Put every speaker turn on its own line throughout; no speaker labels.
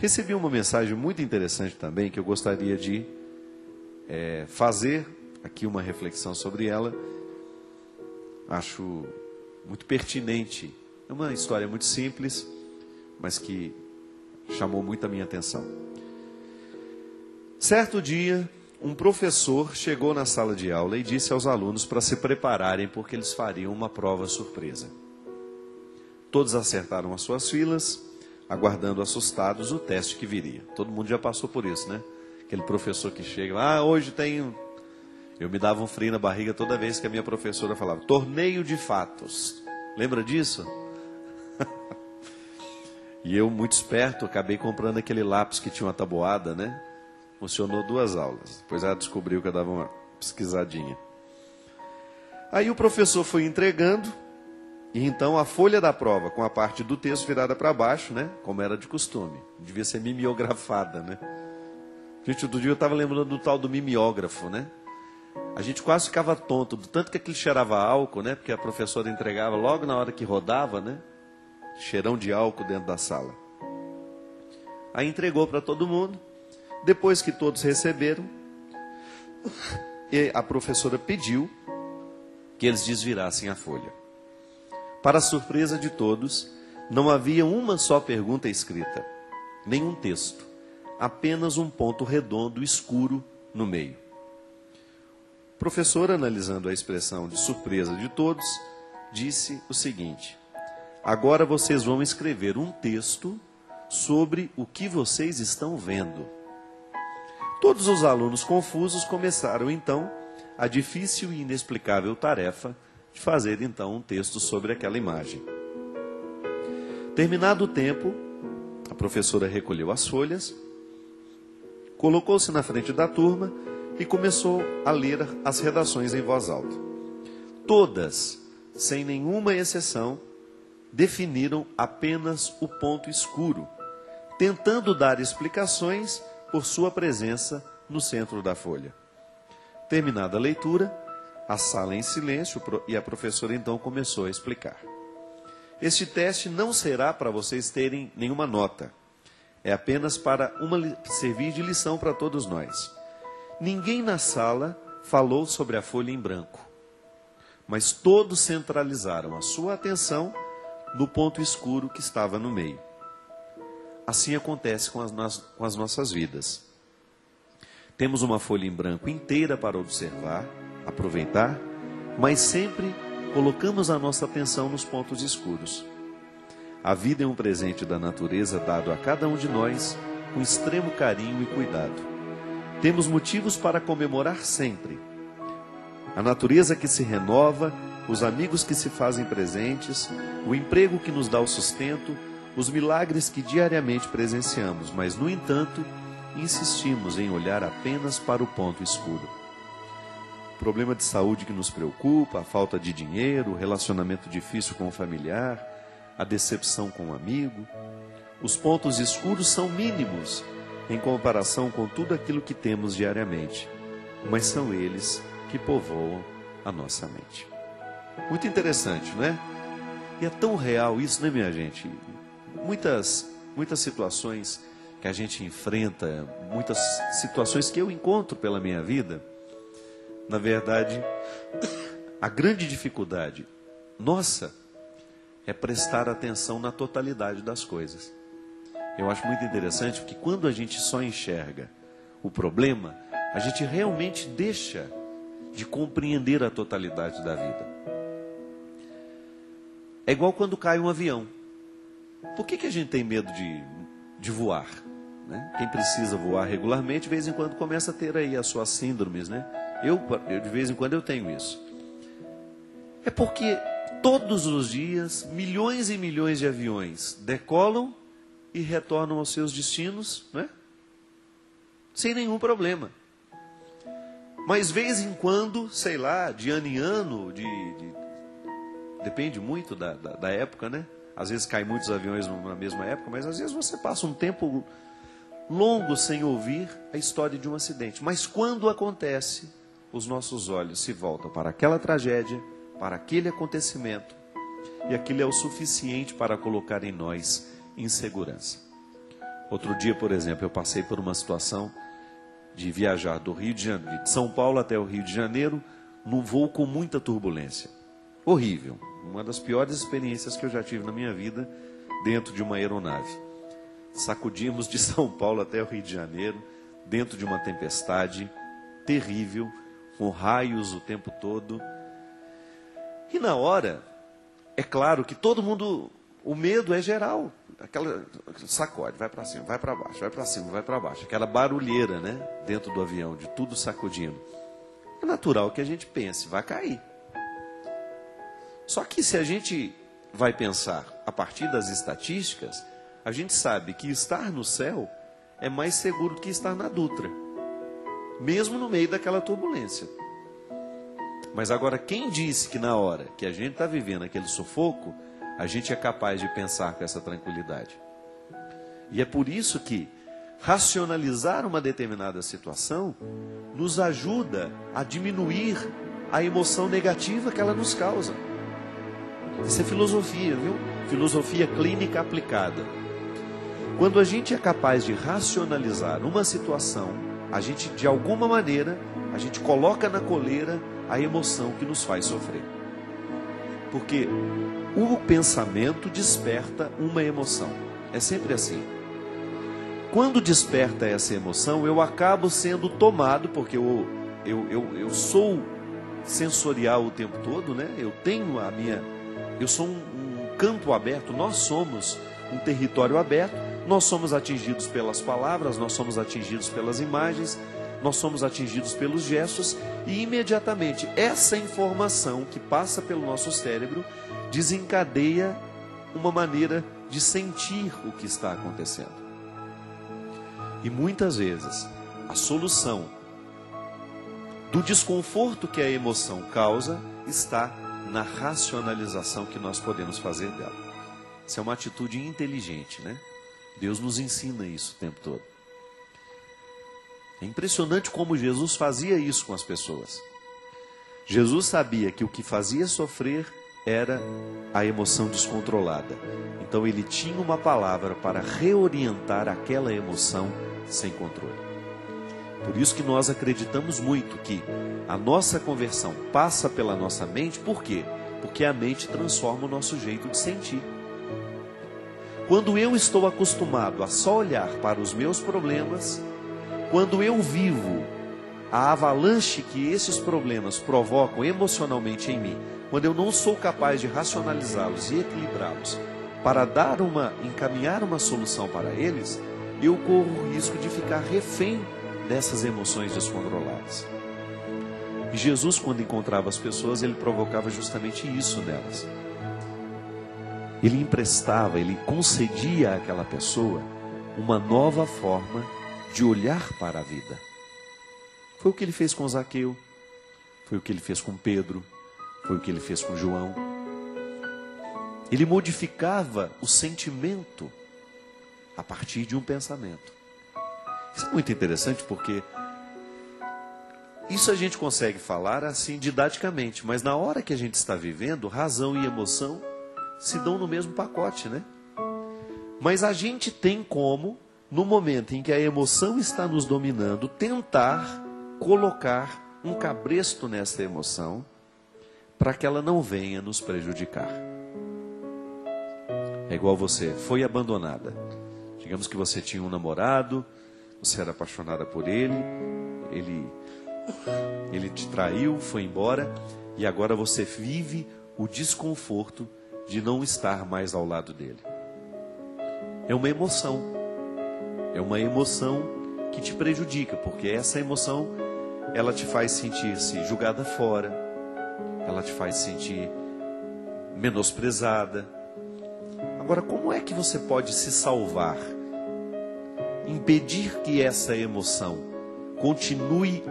Recebi uma mensagem muito interessante também, que eu gostaria de fazer aqui uma reflexão sobre ela. Acho muito pertinente. É uma história muito simples, mas que chamou muito a minha atenção. Certo dia, um professor chegou na sala de aula e disse aos alunos para se prepararem, porque eles fariam uma prova surpresa. Todos acertaram as suas filas, aguardando assustados o teste que viria. Todo mundo já passou por isso, né? Aquele professor que chega, hoje tem... Eu me dava um frio na barriga toda vez que a minha professora falava, torneio de fatos. Lembra disso? E eu, muito esperto, acabei comprando aquele lápis que tinha uma tabuada, né? Funcionou 2 aulas. Depois ela descobriu que eu dava uma pesquisadinha. Aí o professor foi entregando, e então a folha da prova, com a parte do texto virada para baixo, né? Como era de costume. Devia ser mimeografada, né? Gente, outro dia eu estava lembrando do tal do mimeógrafo, né? A gente quase ficava tonto, do tanto que aquilo cheirava álcool, né? Porque a professora entregava logo na hora que rodava, né? Cheirão de álcool dentro da sala. Aí entregou para todo mundo. Depois que todos receberam, a professora pediu que eles desvirassem a folha. Para a surpresa de todos, não havia uma só pergunta escrita, nenhum texto, apenas um ponto redondo escuro no meio. O professor, analisando a expressão de surpresa de todos, disse o seguinte: agora vocês vão escrever um texto sobre o que vocês estão vendo. Todos os alunos confusos começaram então a difícil e inexplicável tarefa de fazer então um texto sobre aquela imagem. Terminado o tempo, a professora recolheu as folhas, colocou-se na frente da turma e começou a ler as redações em voz alta. Todas, sem nenhuma exceção, definiram apenas o ponto escuro, tentando dar explicações por sua presença no centro da folha. Terminada a leitura, a sala em silêncio e a professora então começou a explicar. Este teste não será para vocês terem nenhuma nota. É apenas para servir de lição para todos nós. Ninguém na sala falou sobre a folha em branco, mas todos centralizaram a sua atenção no ponto escuro que estava no meio. Assim acontece com as nossas vidas. Temos uma folha em branco inteira para observar, aproveitar, mas sempre colocamos a nossa atenção nos pontos escuros. A vida é um presente da natureza dado a cada um de nós com extremo carinho e cuidado. Temos motivos para comemorar sempre. A natureza que se renova, os amigos que se fazem presentes, o emprego que nos dá o sustento, os milagres que diariamente presenciamos, mas, no entanto, insistimos em olhar apenas para o ponto escuro. O problema de saúde que nos preocupa, a falta de dinheiro, o relacionamento difícil com o familiar, a decepção com o amigo. Os pontos escuros são mínimos em comparação com tudo aquilo que temos diariamente, mas são eles que povoam a nossa mente. Muito interessante, não é? E é tão real isso, né, minha gente? Muitas situações que a gente enfrenta, muitas situações que eu encontro pela minha vida, na verdade, a grande dificuldade nossa é prestar atenção na totalidade das coisas. Eu acho muito interessante porque quando a gente só enxerga o problema, a gente realmente deixa de compreender a totalidade da vida. É igual quando cai um avião. Por que a gente tem medo de voar? Né? Quem precisa voar regularmente, de vez em quando começa a ter aí as suas síndromes, né? Eu de vez em quando eu tenho isso. É porque todos os dias, milhões e milhões de aviões decolam e retornam aos seus destinos, né? Sem nenhum problema. Mas vez em quando, sei lá, de ano em ano, depende muito da época, né? Às vezes caem muitos aviões na mesma época, mas às vezes você passa um tempo longo sem ouvir a história de um acidente. Mas quando acontece, os nossos olhos se voltam para aquela tragédia, para aquele acontecimento, e aquilo é o suficiente para colocar em nós insegurança. Outro dia, por exemplo, eu passei por uma situação de viajar do Rio de Janeiro, de São Paulo até o Rio de Janeiro, num voo com muita turbulência. Horrível. Uma das piores experiências que eu já tive na minha vida dentro de uma aeronave. Sacudimos de São Paulo até o Rio de Janeiro, dentro de uma tempestade terrível, com raios o tempo todo. E na hora, é claro que todo mundo, o medo é geral. Aquela sacode, vai para cima, vai para baixo, vai para cima, vai para baixo. Aquela barulheira, né, dentro do avião, de tudo sacudindo. É natural que a gente pense, vai cair. Só que se a gente vai pensar a partir das estatísticas, a gente sabe que estar no céu é mais seguro do que estar na Dutra, mesmo no meio daquela turbulência. Mas agora, quem disse que na hora que a gente está vivendo aquele sufoco, a gente é capaz de pensar com essa tranquilidade? E é por isso que racionalizar uma determinada situação nos ajuda a diminuir a emoção negativa que ela nos causa. Isso é filosofia, viu? Filosofia clínica aplicada. Quando a gente é capaz de racionalizar uma situação, a gente, de alguma maneira, a gente coloca na coleira a emoção que nos faz sofrer. Porque o pensamento desperta uma emoção. É sempre assim. Quando desperta essa emoção, eu acabo sendo tomado, porque eu sou sensorial o tempo todo, né? Eu sou um campo aberto, nós somos um território aberto, nós somos atingidos pelas palavras, nós somos atingidos pelas imagens, nós somos atingidos pelos gestos, e imediatamente essa informação que passa pelo nosso cérebro desencadeia uma maneira de sentir o que está acontecendo. E muitas vezes a solução do desconforto que a emoção causa está na racionalização que nós podemos fazer dela. Isso é uma atitude inteligente, né? Deus nos ensina isso o tempo todo. É impressionante como Jesus fazia isso com as pessoas. Jesus sabia que o que fazia sofrer era a emoção descontrolada. Então ele tinha uma palavra para reorientar aquela emoção sem controle. Por isso que nós acreditamos muito que a nossa conversão passa pela nossa mente. Por quê? Porque a mente transforma o nosso jeito de sentir. Quando eu estou acostumado a só olhar para os meus problemas, quando eu vivo a avalanche que esses problemas provocam emocionalmente em mim, quando eu não sou capaz de racionalizá-los e equilibrá-los para encaminhar uma solução para eles, eu corro o risco de ficar refém dessas emoções descontroladas. E Jesus, quando encontrava as pessoas, ele provocava justamente isso nelas. Ele emprestava, ele concedia àquela pessoa uma nova forma de olhar para a vida. Foi o que ele fez com Zaqueu, foi o que ele fez com Pedro, foi o que ele fez com João. Ele modificava o sentimento a partir de um pensamento. Isso é muito interessante porque isso a gente consegue falar assim didaticamente, mas na hora que a gente está vivendo, razão e emoção se dão no mesmo pacote, né? Mas a gente tem como, no momento em que a emoção está nos dominando, tentar colocar um cabresto nessa emoção para que ela não venha nos prejudicar. É igual você, foi abandonada. Digamos que você tinha um namorado, você era apaixonada por ele te traiu, foi embora, e agora você vive o desconforto de não estar mais ao lado dele. É uma emoção que te prejudica, porque essa emoção, ela te faz sentir-se julgada fora, ela te faz sentir menosprezada. Agora, como é que você pode se salvar? Impedir que essa emoção continue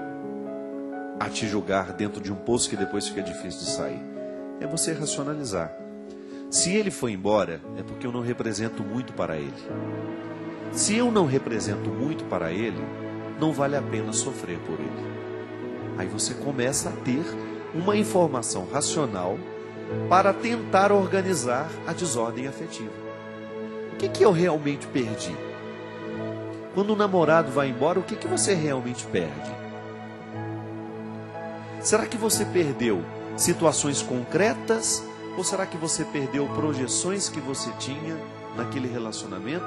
a te julgar dentro de um poço que depois fica difícil de sair? É você racionalizar. Se ele foi embora, é porque eu não represento muito para ele. Se eu não represento muito para ele, não vale a pena sofrer por ele. Aí você começa a ter uma informação racional para tentar organizar a desordem afetiva. O que eu realmente perdi? Quando o namorado vai embora, o que você realmente perde? Será que você perdeu situações concretas? Ou será que você perdeu projeções que você tinha naquele relacionamento?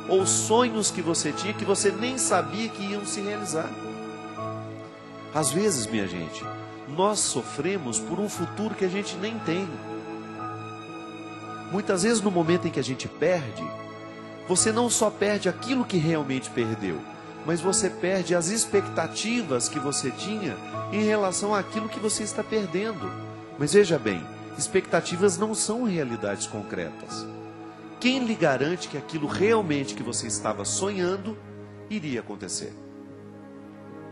Ou sonhos que você tinha que você nem sabia que iam se realizar? Às vezes, minha gente, nós sofremos por um futuro que a gente nem tem. Muitas vezes, no momento em que a gente perde, você não só perde aquilo que realmente perdeu, mas você perde as expectativas que você tinha em relação àquilo que você está perdendo. Mas veja bem, expectativas não são realidades concretas. Quem lhe garante que aquilo realmente que você estava sonhando iria acontecer?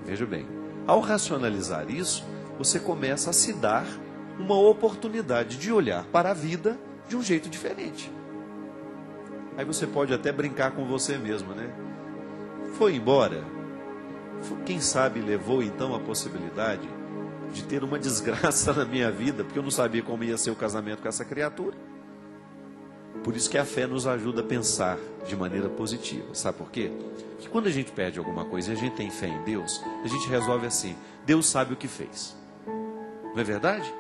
Veja bem, ao racionalizar isso, você começa a se dar uma oportunidade de olhar para a vida de um jeito diferente. Aí você pode até brincar com você mesmo, né? Foi embora. Quem sabe levou então a possibilidade de ter uma desgraça na minha vida, porque eu não sabia como ia ser o casamento com essa criatura. Por isso que a fé nos ajuda a pensar de maneira positiva. Sabe por quê? Porque quando a gente perde alguma coisa e a gente tem fé em Deus, a gente resolve assim: Deus sabe o que fez. Não é verdade?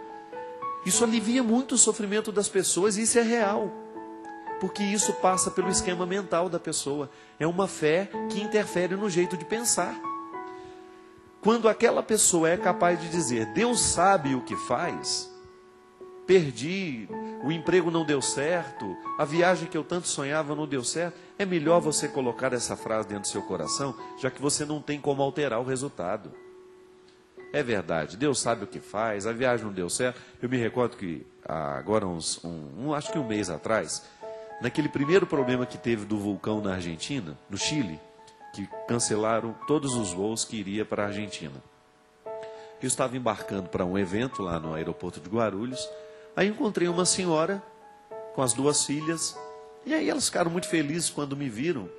Isso alivia muito o sofrimento das pessoas, e isso é real. Porque isso passa pelo esquema mental da pessoa. É uma fé que interfere no jeito de pensar. Quando aquela pessoa é capaz de dizer: Deus sabe o que faz, perdi, o emprego não deu certo, a viagem que eu tanto sonhava não deu certo, é melhor você colocar essa frase dentro do seu coração, já que você não tem como alterar o resultado. É verdade, Deus sabe o que faz, a viagem não deu certo. Eu me recordo que agora acho que um mês atrás, naquele primeiro problema que teve do vulcão na Argentina, no Chile, que cancelaram todos os voos que iria para a Argentina. Eu estava embarcando para um evento lá no aeroporto de Guarulhos. Aí encontrei uma senhora com as 2 filhas. E aí elas ficaram muito felizes quando me viram.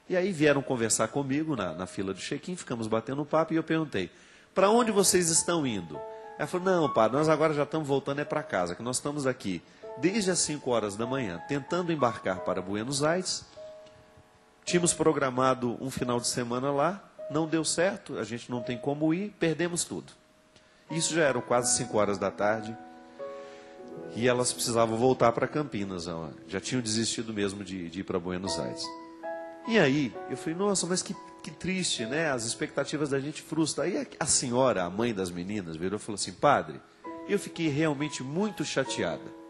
E aí vieram conversar comigo na fila do check-in. Ficamos batendo um papo e eu perguntei: para onde vocês estão indo? Ela falou: não, padre, nós agora já estamos voltando para casa, que nós estamos aqui desde as 5 horas da manhã, tentando embarcar para Buenos Aires. Tínhamos programado um final de semana lá, não deu certo, a gente não tem como ir, perdemos tudo. Isso já eram quase 5 horas da tarde, e elas precisavam voltar para Campinas, já tinham desistido mesmo de ir para Buenos Aires. E aí, eu falei: nossa, mas que triste, né? As expectativas da gente frustram. Aí a senhora, a mãe das meninas, virou e falou assim: padre, eu fiquei realmente muito chateada.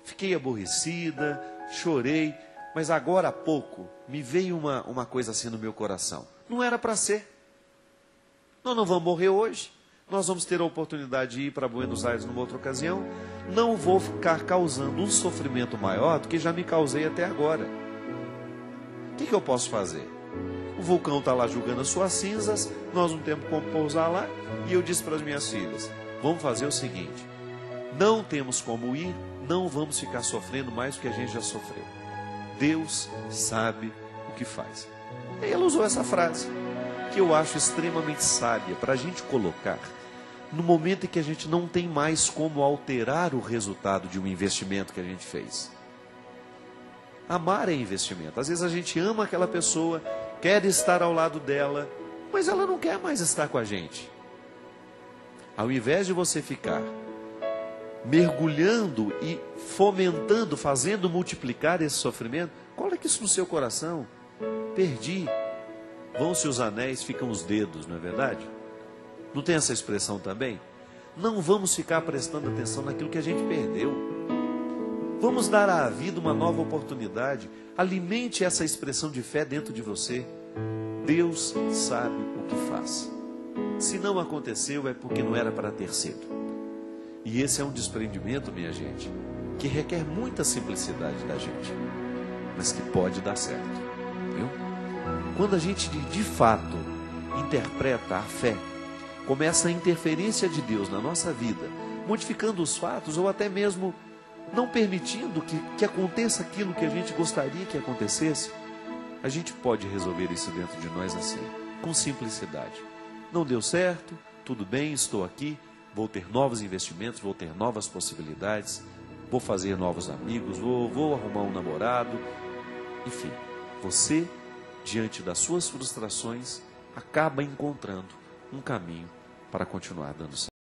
Fiquei aborrecida, chorei, mas agora há pouco me veio uma coisa assim no meu coração. Não era para ser. Nós não vamos morrer hoje. Nós vamos ter a oportunidade de ir para Buenos Aires numa outra ocasião. Não vou ficar causando um sofrimento maior do que já me causei até agora. O que eu posso fazer? O vulcão está lá julgando as suas cinzas, nós não temos como pousar lá. E eu disse para as minhas filhas: vamos fazer o seguinte, não temos como ir, não vamos ficar sofrendo mais do que a gente já sofreu. Deus sabe o que faz. E ela usou essa frase, que eu acho extremamente sábia, para a gente colocar no momento em que a gente não tem mais como alterar o resultado de um investimento que a gente fez. Amar é investimento. Às vezes a gente ama aquela pessoa, quer estar ao lado dela, mas ela não quer mais estar com a gente. Ao invés de você ficar mergulhando e fomentando, fazendo multiplicar esse sofrimento, coloque isso no seu coração. Perdi. Vão-se os anéis, ficam os dedos, não é verdade? Não tem essa expressão também? Não vamos ficar prestando atenção naquilo que a gente perdeu. Vamos dar à vida uma nova oportunidade. Alimente essa expressão de fé dentro de você. Deus sabe o que faz. Se não aconteceu, é porque não era para ter sido. E esse é um desprendimento, minha gente, que requer muita simplicidade da gente, mas que pode dar certo, viu? Quando a gente de fato interpreta a fé, começa a interferência de Deus na nossa vida, modificando os fatos ou até mesmo não permitindo que aconteça aquilo que a gente gostaria que acontecesse, a gente pode resolver isso dentro de nós assim, com simplicidade. Não deu certo, tudo bem, estou aqui, vou ter novos investimentos, vou ter novas possibilidades, vou fazer novos amigos, vou arrumar um namorado. Enfim, você diante das suas frustrações, acaba encontrando um caminho para continuar dando certo.